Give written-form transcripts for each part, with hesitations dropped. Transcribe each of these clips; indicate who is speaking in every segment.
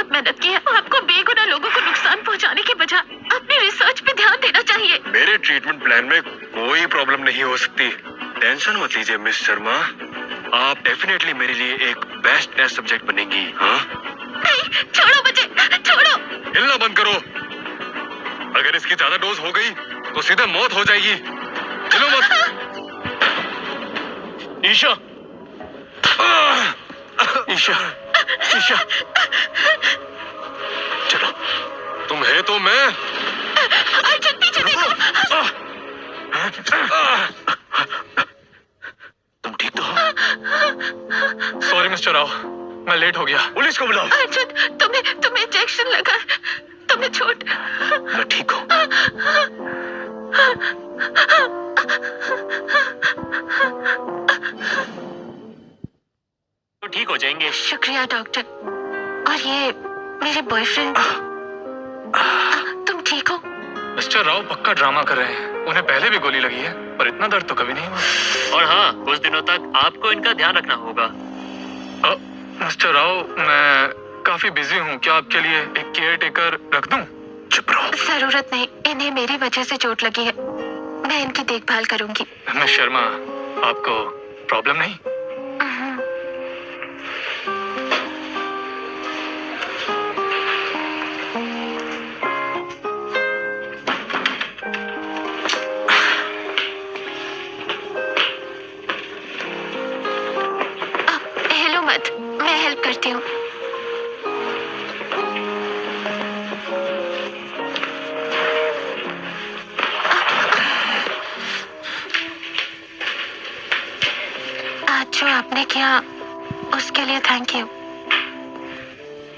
Speaker 1: बहुत मेहनत की है। आपको बेगुनाह लोगों को नुकसान पहुंचाने के बजाय अपनी रिसर्च पे ध्यान देना चाहिए।
Speaker 2: मेरे ट्रीटमेंट प्लान में कोई प्रॉब्लम नहीं हो सकती। टेंशन मत लीजिए मिस शर्मा, आप डेफिनेटली मेरे लिए एक बेस्ट टेस्ट सब्जेक्ट बनेंगी। हाँ
Speaker 1: नहीं, छोड़ो मुझे, छोड़ो।
Speaker 2: हिलना बंद करो। अगर इसकी ज्यादा डोज हो गई तो सीधा मौत हो जाएगी। हिलो मत। ईशा, ईशा, ईशा, चलो। तुम है तो मैं।
Speaker 1: अर्जुन पीछे देखो।
Speaker 2: तुम ठीक तो हो? सॉरी मिस्टर राव, मैं लेट हो गया। पुलिस को बुलाओ।
Speaker 1: अर्जुन, तुम्हें इंजेक्शन लगा है, तुम्हें चोट।
Speaker 2: मैं ठीक हूँ। तो ठीक हो जाएंगे।
Speaker 1: शुक्रिया डॉक्टर। और ये मेरे बॉयफ्रेंड, तुम ठीक हो?
Speaker 3: मिस्टर राव पक्का ड्रामा कर रहे हैं। उन्हें पहले भी गोली लगी है, पर इतना दर्द तो कभी नहीं हुआ।
Speaker 4: और हाँ, कुछ दिनों तक आपको इनका ध्यान रखना होगा।
Speaker 3: मिस्टर राव, मैं काफी बिजी हूँ। क्या आपके लिए एक केयर टेकर रख दूँ?
Speaker 2: चुप रहो।
Speaker 1: जरूरत नहीं, इन्हें मेरी वजह से चोट लगी है। मैं इनकी देखभाल करूंगी।
Speaker 3: मिस शर्मा, आपको प्रॉब्लम नहीं?
Speaker 1: हेलो मत, मैं हेल्प करती हूँ। आज जो आपने किया उसके लिए थैंक यू।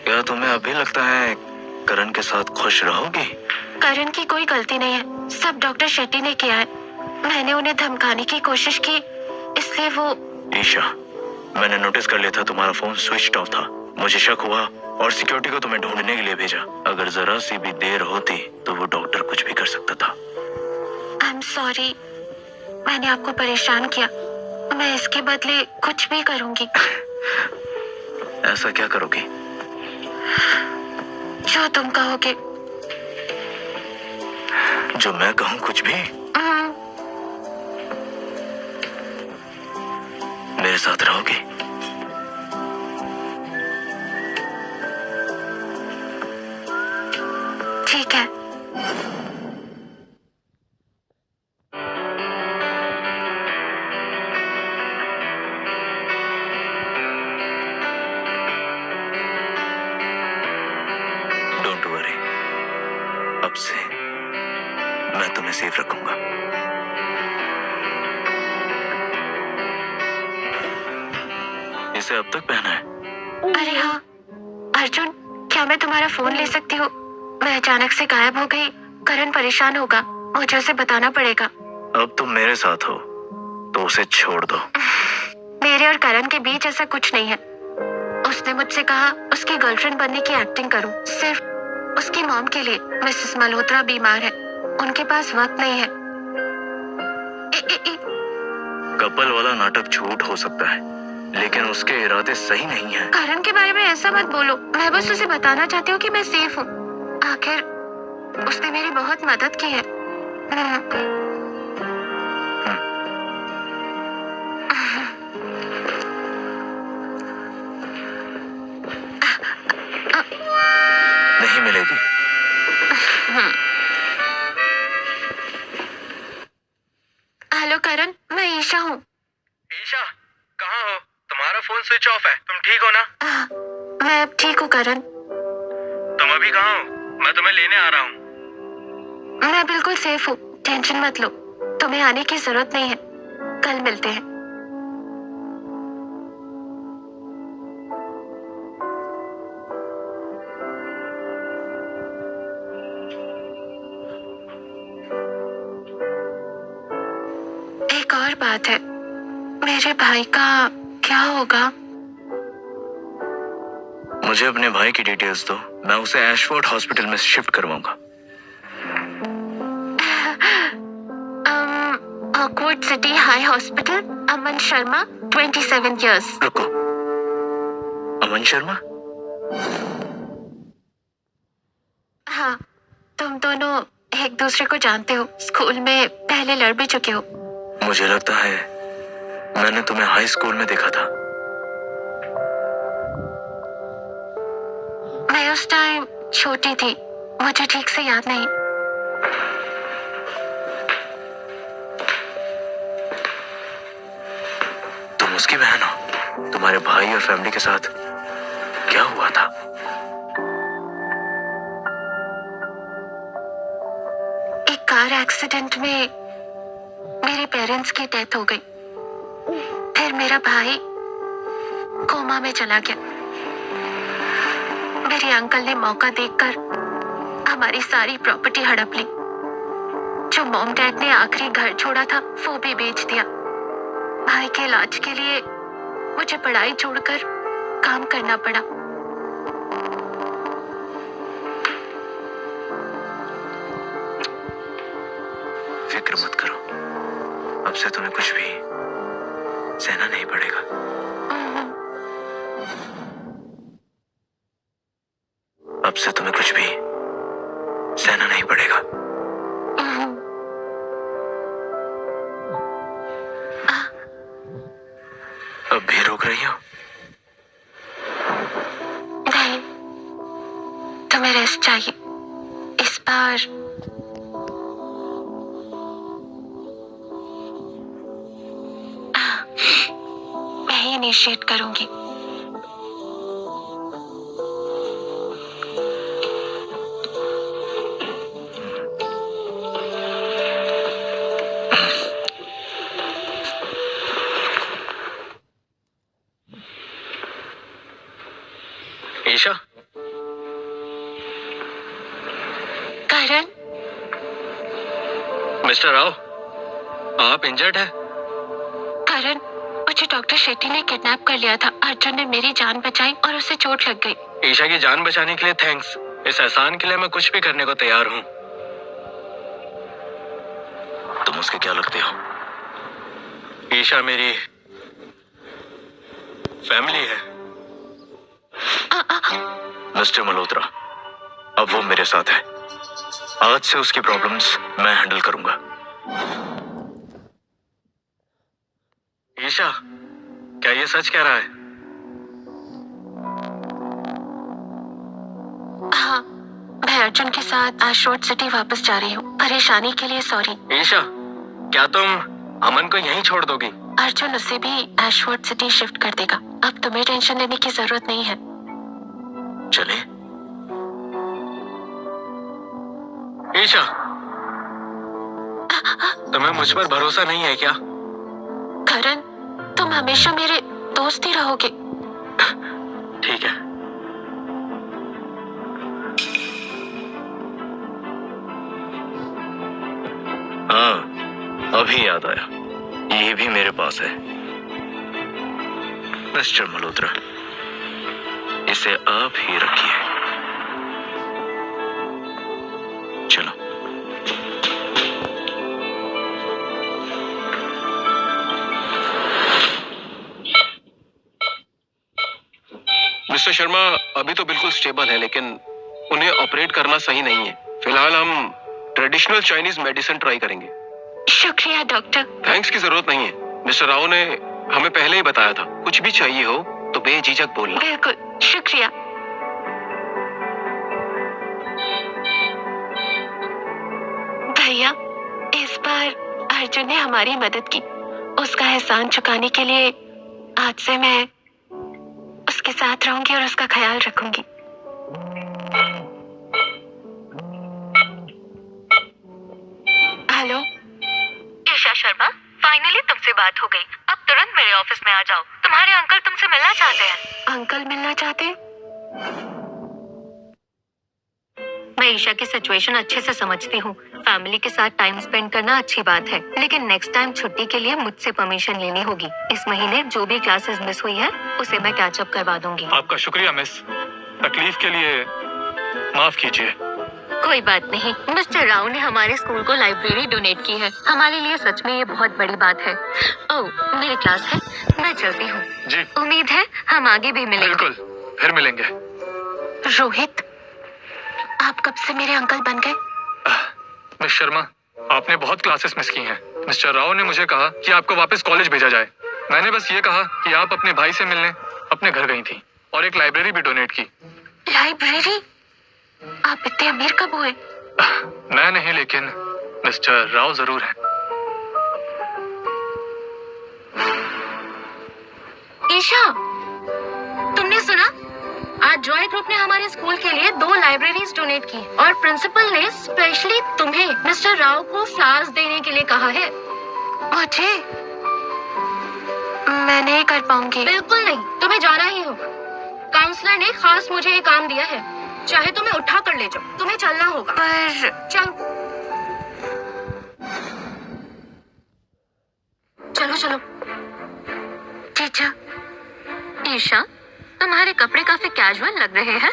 Speaker 2: क्या तुम्हें अभी लगता है करण के साथ खुश रहोगी?
Speaker 1: करण की कोई गलती नहीं है, सब डॉक्टर शेट्टी ने किया है। मैंने उन्हें धमकाने की कोशिश की, इसलिए वो।
Speaker 2: ईशा, मैंने नोटिस कर लिया था तुम्हारा फोन स्विच ऑफ था। मुझे शक हुआ और सिक्योरिटी को तुम्हें ढूंढने के लिए भेजा। अगर जरा सी भी देर होती तो वो डॉक्टर कुछ भी कर सकता था।
Speaker 1: आई एम सॉरी, मैंने आपको परेशान किया। मैं इसके बदले कुछ भी करूंगी।
Speaker 2: ऐसा क्या करोगी?
Speaker 1: जो तुम कहोगे।
Speaker 2: जो मैं कहूँ कुछ भी? मेरे साथ रहोगी?
Speaker 1: ठीक है।
Speaker 2: डोंट वरी, अब से मैं तुम्हें सेफ रखूंगा। इसे अब तक पहना है?
Speaker 1: अरे हाँ अर्जुन, क्या मैं तुम्हारा फोन ले सकती हूँ? मैं अचानक से गायब हो गई। करण परेशान होगा, मुझे उसे बताना पड़ेगा।
Speaker 2: अब तुम मेरे साथ हो तो उसे छोड़ दो।
Speaker 1: मेरे और करण के बीच ऐसा कुछ नहीं है। उसने मुझसे कहा उसकी गर्लफ्रेंड बनने की एक्टिंग करूं, सिर्फ उसकी मॉम के लिए। मिसेस मल्होत्रा बीमार है, उनके पास वक्त नहीं है।
Speaker 2: कपल वाला नाटक झूठ हो सकता है, लेकिन उसके इरादे सही नहीं हैं।
Speaker 1: करण के बारे में ऐसा मत बोलो। मैं बस उसे बताना चाहती हूँ कि मैं सेफ हूँ। आखिर उसने मेरी बहुत मदद की है।
Speaker 2: नहीं मिलेगी।
Speaker 1: हेलो करण, मैं ईशा हूँ।
Speaker 3: ईशा, कहाँ हो? तुम्हारा फोन स्विच ऑफ है। तुम ठीक हो ना?
Speaker 1: मैं अब ठीक हूँ करण।
Speaker 3: तुम अभी कहाँ हो? मैं तुम्हें लेने आ रहा हूँ।
Speaker 1: मैं बिल्कुल सेफ हूँ, टेंशन मत लो। तुम्हें आने की जरूरत नहीं है। कल मिलते हैं। एक और बात है, मेरे भाई का क्या होगा?
Speaker 2: मुझे अपने भाई की डिटेल्स दो, मैं उसे एशफोर्ड हॉस्पिटल में शिफ्ट करवाऊंगा।
Speaker 1: ऑकवर्ड सिटी हाई हॉस्पिटल, अमन शर्मा, 27 years।
Speaker 2: रुको, अमन शर्मा?
Speaker 1: हाँ, तुम दोनों एक दूसरे को जानते हो, स्कूल में पहले लड़ भी चुके हो।
Speaker 2: मुझे लगता है मैंने तुम्हें हाई स्कूल में देखा था।
Speaker 1: मैं उस टाइम छोटी थी, मुझे ठीक से याद नहीं।
Speaker 2: तुम उसकी बहन हो? तुम्हारे भाई और फैमिली के साथ क्या हुआ था?
Speaker 1: एक कार एक्सीडेंट में मेरे पेरेंट्स की डेथ हो गई। फिर मेरा भाई कोमा में चला गया। मेरे अंकल ने मौका देखकर हमारी सारी प्रॉपर्टी हड़प ली। जो मॉम डैड ने आखिरी घर छोड़ा था वो भी बेच दिया। भाई के इलाज के लिए मुझे पढ़ाई छोड़कर काम करना पड़ा।
Speaker 2: फिक्र मत करो, अब से तुम्हें कुछ भी सहना नहीं पड़ेगा। अब से तुम्हें कुछ भी सहना नहीं पड़ेगा। अब भी रोक रही हो?
Speaker 1: नहीं, तुम्हें रेस्ट चाहिए। इस बार मैं ही इनिशिएट करूंगी।
Speaker 2: ईशा,
Speaker 1: करण,
Speaker 2: मिस्टर राव, आप इंजर्ड है?
Speaker 1: करण, मुझे डॉक्टर शेट्टी ने किडनैप कर लिया था। अर्जुन ने मेरी जान बचाई और उसे चोट लग गई।
Speaker 2: ईशा की जान बचाने के लिए थैंक्स। इस एहसान के लिए मैं कुछ भी करने को तैयार हूँ। तुम उसके क्या लगते हो? ईशा मेरी फैमिली है। मिस्टर मल्होत्रा, अब वो मेरे साथ है। आज से उसकी प्रॉब्लम्स मैं हैंडल करूंगा। ईशा, क्या ये सच कह रहा है?
Speaker 1: हाँ, मैं अर्जुन के साथ एशवर्ड सिटी वापस जा रही हूँ। परेशानी के लिए सॉरी।
Speaker 2: ईशा, क्या तुम अमन को यहीं छोड़ दोगी?
Speaker 1: अर्जुन उसे भी एशवर्ड सिटी शिफ्ट कर देगा। अब तुम्हें टेंशन लेने की जरूरत नहीं है।
Speaker 2: चले? ईशा, तुम्हें मुझ पर भरोसा नहीं है क्या?
Speaker 1: करण, तुम हमेशा मेरे दोस्त ही रहोगे।
Speaker 2: ठीक है। हाँ, अभी याद आया, ये भी मेरे पास है। मिस्टर मल्होत्रा, इसे आप ही रखिए। चलो।
Speaker 5: मिस्टर शर्मा अभी तो बिल्कुल स्टेबल है, लेकिन उन्हें ऑपरेट करना सही नहीं है। फिलहाल हम ट्रेडिशनल चाइनीज मेडिसिन ट्राई करेंगे।
Speaker 1: शुक्रिया डॉक्टर।
Speaker 5: थैंक्स की जरूरत नहीं है। मिस्टर राव ने हमें पहले ही बताया था, कुछ भी चाहिए हो तो बेझिझक बोलना।
Speaker 1: बिल्कुल, शुक्रिया। भैया, इस बार अर्जुन ने हमारी मदद की। उसका एहसान चुकाने के लिए आज से मैं उसके साथ रहूंगी और उसका ख्याल रखूंगी। हेलो
Speaker 6: ईशा शर्मा, फाइनली तुमसे बात हो गई। अब तुरंत मेरे ऑफिस में आ जाओ। तुम्हारे अंकल तुमसे मिलना चाहते हैं।
Speaker 1: अंकल मिलना चाहते हैं?
Speaker 6: मैं ईशा की सिचुएशन अच्छे से समझती हूँ। फैमिली के साथ टाइम स्पेंड करना अच्छी बात है, लेकिन नेक्स्ट टाइम छुट्टी के लिए मुझसे परमिशन लेनी होगी। इस महीने जो भी क्लासेस मिस हुई है उसे मैं कैचअप करवा दूंगी।
Speaker 3: आपका शुक्रिया मिस, तकलीफ के लिए माफ कीजिए।
Speaker 6: कोई बात नहीं। मिस्टर राव ने हमारे स्कूल को लाइब्रेरी डोनेट की है। हमारे लिए सच में ये बहुत बड़ी बात है। ओह, मेरी क्लास है, मैं चलती हूँ।
Speaker 3: जी
Speaker 6: उम्मीद है हम आगे भी मिलेंगे।
Speaker 3: बिल्कुल, फिर मिलेंगे।
Speaker 1: रोहित, आप कब से मेरे अंकल बन गए?
Speaker 3: मिस शर्मा, आपने बहुत क्लासेस मिस की हैं। मिस्टर राव ने मुझे कहा कि आपको वापस कॉलेज भेजा जाए। मैंने बस ये कहा कि आप अपने भाई से मिलने अपने घर गई थी और एक लाइब्रेरी भी डोनेट की।
Speaker 1: लाइब्रेरी? आप इतने अमीर कब हुए?
Speaker 3: मैं नहीं, लेकिन मिस्टर राव जरूर है।
Speaker 6: ईशा, तुमने सुना? आज जॉय ग्रुप ने हमारे स्कूल के लिए 2 लाइब्रेरीज डोनेट की और प्रिंसिपल ने स्पेशली तुम्हें मिस्टर राव को फ्लावर्स देने के लिए कहा है।
Speaker 1: मुझे? मैं नहीं कर पाऊंगी।
Speaker 6: बिल्कुल नहीं, तुम्हें जाना ही होगा। काउंसलर ने खास मुझे ये काम दिया है। चाहे तुम्हें उठा कर ले जाओ, तुम्हें चलना होगा।
Speaker 1: पर
Speaker 6: चलो चलो चलो।
Speaker 1: टीचर,
Speaker 6: ईशा, तुम्हारे कपड़े काफी कैजुअल लग रहे हैं।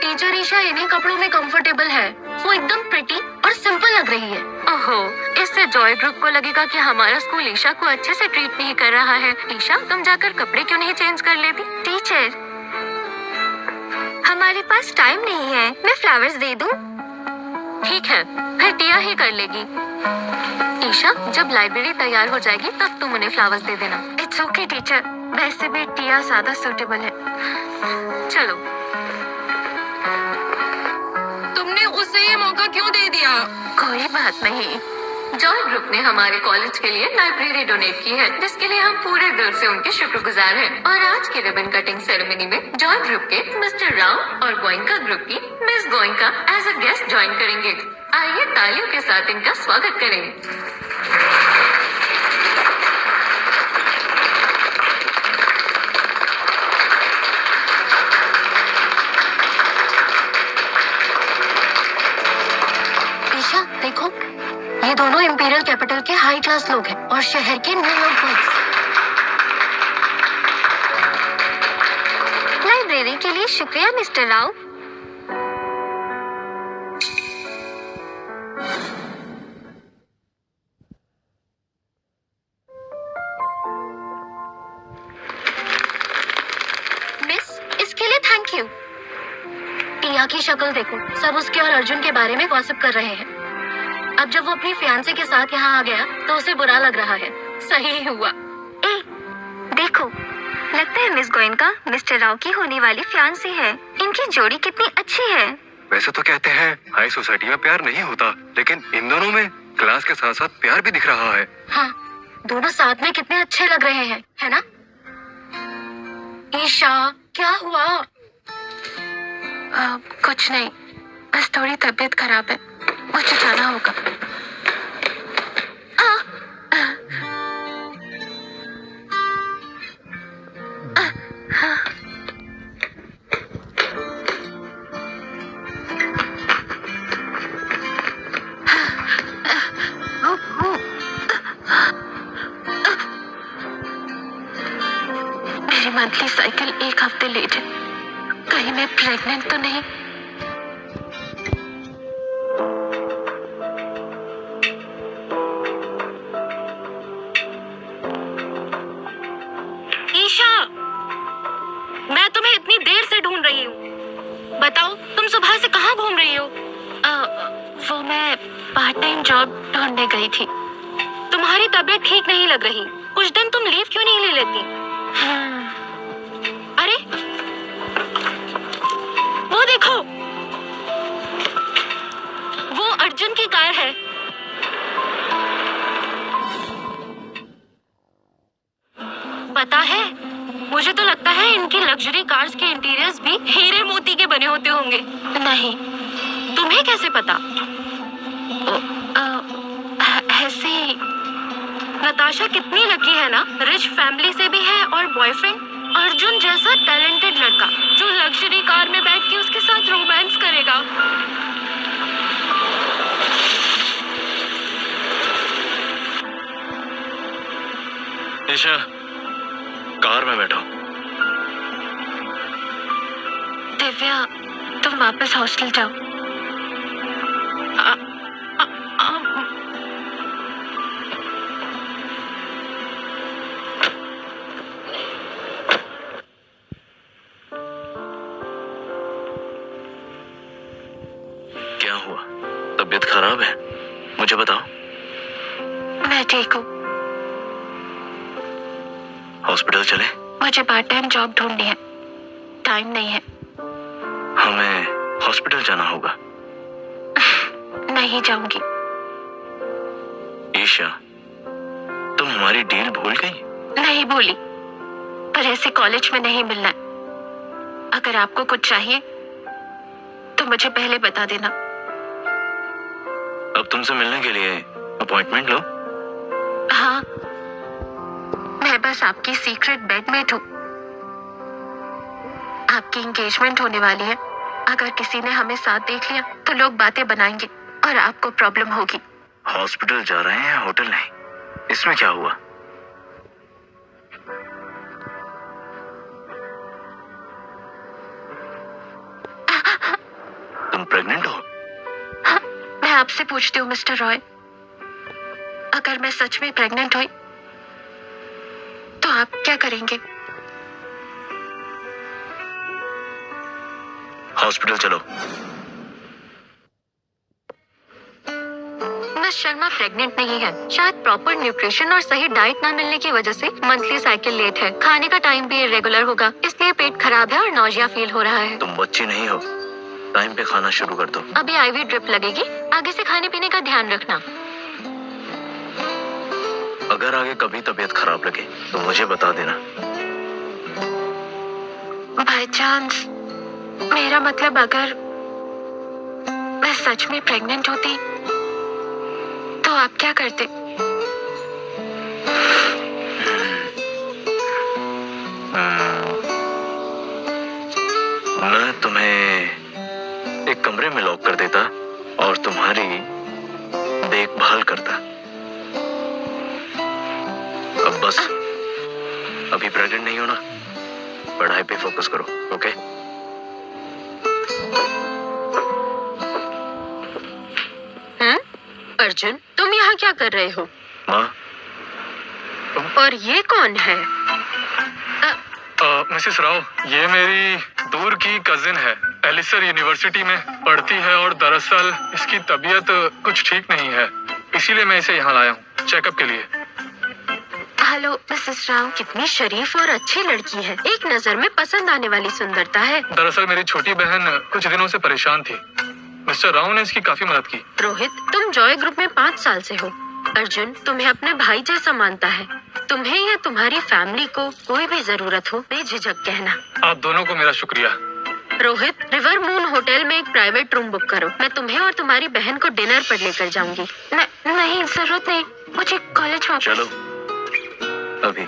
Speaker 6: टीचर, ईशा इन्हीं कपड़ों में कंफर्टेबल है। वो एकदम प्रिटी और सिंपल लग रही है। ओहो, इससे जॉय ग्रुप को लगेगा कि हमारा स्कूल ईशा को अच्छे से ट्रीट नहीं कर रहा है। ईशा, तुम जाकर कपड़े क्यों नहीं चेंज कर लेती?
Speaker 1: टीचर,
Speaker 6: हमारे पास टाइम नहीं है। मैं फ्लावर्स दे दूं? ठीक है, फिर टिया ही कर लेगी। ईशा, जब लाइब्रेरी तैयार हो जाएगी तब तुम उन्हें फ्लावर्स दे देना।
Speaker 1: इट्स ओके टीचर, वैसे भी टिया ज्यादा सूटेबल है।
Speaker 6: चलो। तुमने उसे ये मौका क्यों दे दिया?
Speaker 1: कोई बात नहीं।
Speaker 6: जॉय ग्रुप ने हमारे कॉलेज के लिए लाइब्रेरी डोनेट की है, जिसके लिए हम पूरे दिल से उनके शुक्रगुजार हैं। और आज की रिबन कटिंग सेरेमनी में जॉय ग्रुप के मिस्टर राव और गोयनका ग्रुप की Miss Goenka as a guest join करेंगे। आइए तालियों के साथ इनका स्वागत करें। ईशा, देखो, ये दोनों इंपीरियल कैपिटल के हाई क्लास लोग हैं और शहर के न्यूयॉर्क बॉयज। लाइब्रेरी के लिए शुक्रिया मिस्टर राव। मिस, इसके लिए थैंक यू। टिया की शक्ल देखो, सब उसके और अर्जुन के बारे में गॉसिप कर रहे हैं। अब जब वो अपनी फियांसे के साथ यहाँ आ गया तो उसे बुरा लग रहा है। सही हुआ।
Speaker 1: ए, देखो, लगता है मिस गोयनका मिस्टर राव की होने वाली फियांसी है। इनकी जोड़ी कितनी अच्छी है।
Speaker 7: वैसे तो कहते हैं हाई सोसाइटी में प्यार नहीं होता, लेकिन इन दोनों में क्लास के साथ साथ प्यार भी दिख रहा है।
Speaker 6: हाँ, दोनों साथ में कितने अच्छे लग रहे हैं, है ना? ईशा, क्या हुआ?
Speaker 1: कुछ नहीं, बस थोड़ी तबीयत खराब है, मुझे जाना होगा। मेरी मंथली साइकिल 1 हफ्ते लेट है। कहीं मैं प्रेग्नेंट तो नहीं?
Speaker 6: ईशा, मैं तुम्हें इतनी देर से ढूंढ रही हूँ। बताओ, तुम सुबह से कहाँ घूम रही हो?
Speaker 1: वो मैं पार्ट टाइम जॉब ढूंढने गई थी।
Speaker 6: तुम्हारी तबीयत ठीक नहीं लग रही। कुछ दिन तुम लीव क्यों नहीं ले लेती? अरे, वो देखो, वो अर्जुन की कार है। पता है, मुझे तो लगता है इनकी लग्जरी कार्स के इंटीरियर्स भी हीरे मोती के बने होते होंगे।
Speaker 1: नहीं।
Speaker 6: तुम्हें कैसे पता?
Speaker 1: ऐसे ही।
Speaker 6: नताशा कितनी लकी है ना, रिच फैमिली से भी है और बॉयफ्रेंड अर्जुन जैसा टैलेंटेड लड़का जो लग्जरी कार में बैठ के उसके साथ रोमांस करेगा।
Speaker 2: ईशा, कार में बैठो।
Speaker 1: दिव्या, तुम वापस हॉस्टल जाओ।
Speaker 2: हुआ? तबीयत खराब है? मुझे बताओ।
Speaker 1: मैं ठीक हूँ।
Speaker 2: हॉस्पिटल चले?
Speaker 1: मुझे पार्ट टाइम जॉब ढूंढनी है, टाइम नहीं है।
Speaker 2: हमें हॉस्पिटल जाना होगा।
Speaker 1: नहीं जाऊंगी।
Speaker 2: ईशा, तुम हमारी डील भूल गई?
Speaker 1: नहीं भूली, पर ऐसे कॉलेज में नहीं मिलना है। अगर आपको कुछ चाहिए तो मुझे पहले बता देना।
Speaker 2: अब तुमसे मिलने के लिए अपॉइंटमेंट लो।
Speaker 1: हाँ, मैं बस आपकी सीक्रेट बेडमेट हूँ। आपकी एंगेजमेंट होने वाली है। अगर किसी ने हमें साथ देख लिया तो लोग बातें बनाएंगे और आपको प्रॉब्लम होगी।
Speaker 2: हॉस्पिटल जा रहे हैं, होटल नहीं। इसमें क्या हुआ? तुम प्रेग्नेंट हो?
Speaker 1: मैं आपसे पूछती हूँ मिस्टर रॉय, अगर मैं सच में प्रेग्नेंट हुई तो आप क्या करेंगे?
Speaker 2: हॉस्पिटल चलो।
Speaker 6: मिस शर्मा प्रेग्नेंट नहीं है। शायद प्रॉपर न्यूट्रिशन और सही डाइट ना मिलने की वजह से मंथली साइकिल लेट है। खाने का टाइम भी इरेगुलर होगा, इसलिए पेट खराब है और नौजिया फील हो रहा है।
Speaker 2: तुम बच्ची नहीं हो, टाइम पे खाना शुरू कर दो।
Speaker 6: अभी आईवी ड्रिप लगेगी, आगे से खाने पीने का ध्यान रखना।
Speaker 2: अगर आगे कभी तबीयत खराब लगे तो मुझे बता देना।
Speaker 1: बाय चांस, मेरा मतलब अगर मैं सच में प्रेग्नेंट होती तो आप क्या करते?
Speaker 2: मैं तुम्हें एक कमरे में लॉक कर देता और तुम्हारी देखभाल करता। अब बस, अभी प्रेग्नेंट नहीं होना, पढ़ाई पे फोकस करो, ओके?
Speaker 6: अर्जुन, तुम यहाँ क्या कर रहे हो?
Speaker 2: माँ,
Speaker 6: और ये कौन है?
Speaker 3: मिसेस राव, ये मेरी दूर की कजिन है। एलिसर यूनिवर्सिटी में पढ़ती है और दरअसल इसकी तबीयत कुछ ठीक नहीं है, इसीलिए मैं इसे यहाँ लाया हूँ चेकअप के लिए।
Speaker 1: Hello Mrs Rao.
Speaker 6: कितनी शरीफ और अच्छी लड़की है, एक नजर में पसंद आने वाली सुंदरता है।
Speaker 3: दरअसल मेरी छोटी बहन कुछ दिनों से परेशान थी। मिस्टर राव ने इसकी काफी मदद की।
Speaker 6: रोहित, तुम जॉय ग्रुप में 5 साल से हो। अर्जुन तुम्हें अपने भाई जैसा मानता है। तुम्हें या तुम्हारी फैमिली को कोई भी जरूरत हो बेझिझक कहना।
Speaker 3: आप दोनों को मेरा शुक्रिया।
Speaker 6: रोहित, रिवर मून होटल में एक प्राइवेट रूम बुक करो। मैं तुम्हें और तुम्हारी बहन को डिनर पर लेकर जाऊंगी।
Speaker 1: नहीं, जरूरत नहीं, मुझे कॉलेज वापस।
Speaker 2: चलो अभी।